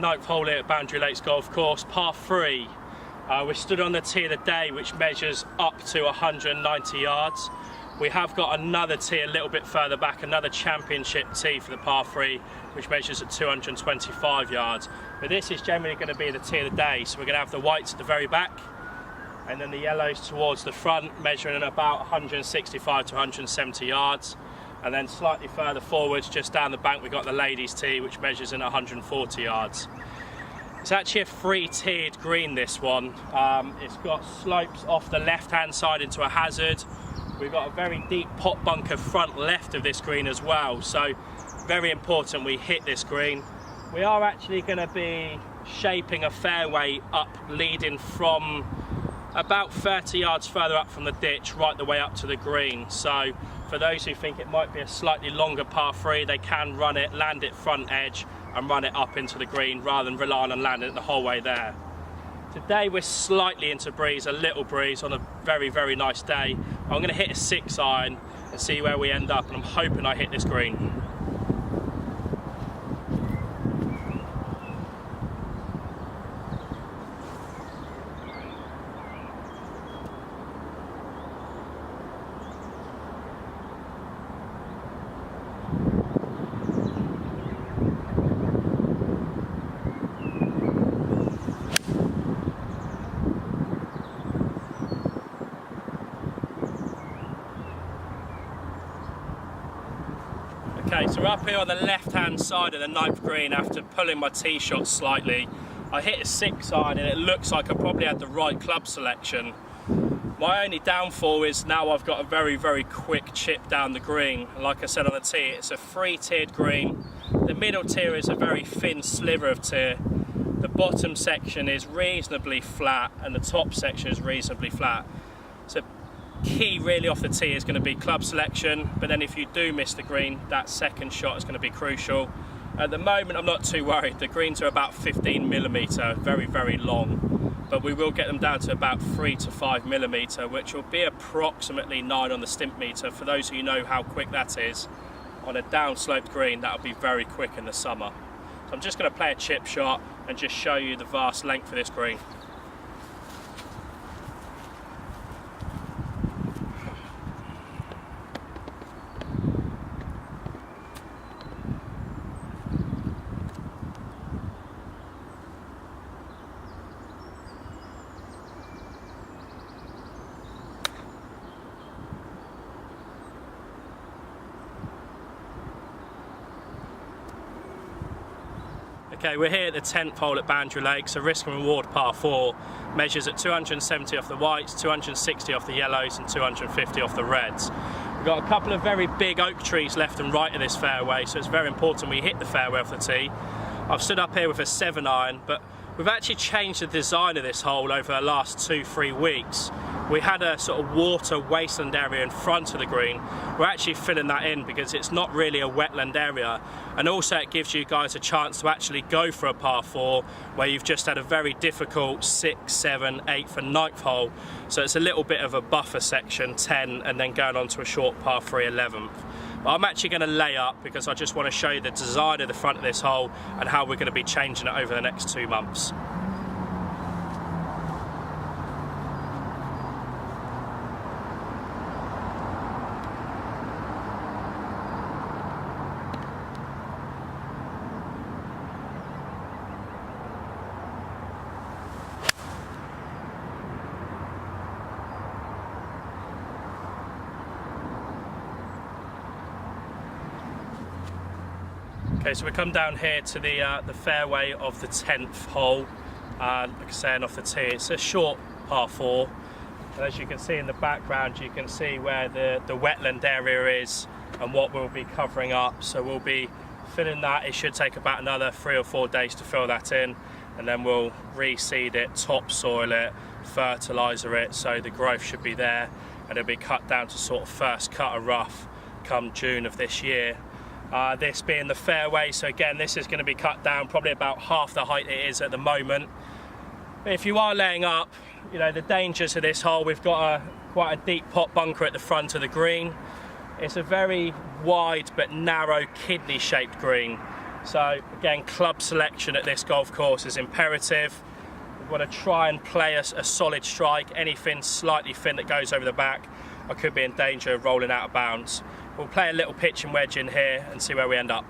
Ninth hole here at Boundary Lakes Golf Course, par 3. We stood on the tee of the day, which measures up to 190 yards. We have got another tee a little bit further back, another championship tee for the par 3, which measures at 225 yards. But this is generally going to be the tee of the day, so we're going to have the whites at the very back, and then the yellows towards the front, measuring at about 165 to 170 yards. And then slightly further forwards, just down the bank, we've got the ladies' tee, which measures in 140 yards. It's actually a 3-tiered green, this one. It's got slopes off the left-hand side into a hazard. We've got a very deep pot bunker front left of this green as well, so very important we hit this green. We are actually going to be shaping a fairway up, leading from about 30 yards further up from the ditch, right the way up to the green. So for those who think it might be a slightly longer par 3, they can run it, land it front edge and run it up into the green rather than relying on landing it the whole way there. Today we're slightly into breeze, a little breeze on a very, very nice day. I'm going to hit a 6-iron and see where we end up, and I'm hoping I hit this green. Okay, so we're up here on the left-hand side of the 9th green after pulling my tee shot slightly. I hit a 6-iron and it looks like I probably had the right club selection. My only downfall is now I've got a very, very quick chip down the green. Like I said on the tee, it's a 3-tiered green. The middle tier is a very thin sliver of tier. The bottom section is reasonably flat and the top section is reasonably flat. So key really off the tee is going to be club selection, but then if you do miss the green, that second shot is going to be crucial. At the moment I'm not too worried. The greens are about 15mm, very, very long, but we will get them down to about 3 to 5mm, which will be approximately 9 on the stimp meter. For those of you who know how quick that is, on a downsloped green that will be very quick in the summer. So I'm just going to play a chip shot and just show you the vast length of this green. Okay, we're here at the 10th hole at Boundary Lakes, a risk and reward par 4. Measures at 270 off the whites, 260 off the yellows and 250 off the reds. We've got a couple of very big oak trees left and right of this fairway, so it's very important we hit the fairway off the tee. I've stood up here with a 7-iron, but we've actually changed the design of this hole over the last 2-3 weeks. We had a sort of water wasteland area in front of the green. We're actually filling that in because it's not really a wetland area, and also it gives you guys a chance to actually go for a par 4 where you've just had a very difficult 6, 7, 8th and 9th hole. So it's a little bit of a buffer section, 10, and then going on to a short par 3, 11th. But I'm actually going to lay up because I just want to show you the design of the front of this hole and how we're going to be changing it over the next 2 months. Okay, so we come down here to the fairway of the 10th hole. Like I was saying off the tee, it's a short par 4. And as you can see in the background, you can see where the wetland area is and what we'll be covering up. So we'll be filling that. It should take about another 3 or 4 days to fill that in. And then we'll reseed it, topsoil it, fertiliser it, so the growth should be there. And it'll be cut down to sort of first cut of rough come June of this year. This being the fairway, so again this is going to be cut down probably about half the height it is at the moment. If you are laying up, you know the dangers of this hole, we've got quite a deep pot bunker at the front of the green. It's a very wide but narrow kidney shaped green, So again, club selection at this golf course is imperative. We want to try and play a solid strike. Anything slightly thin that goes over the back, I could be in danger of rolling out of bounds. We'll play a little pitch and wedge in here and see where we end up.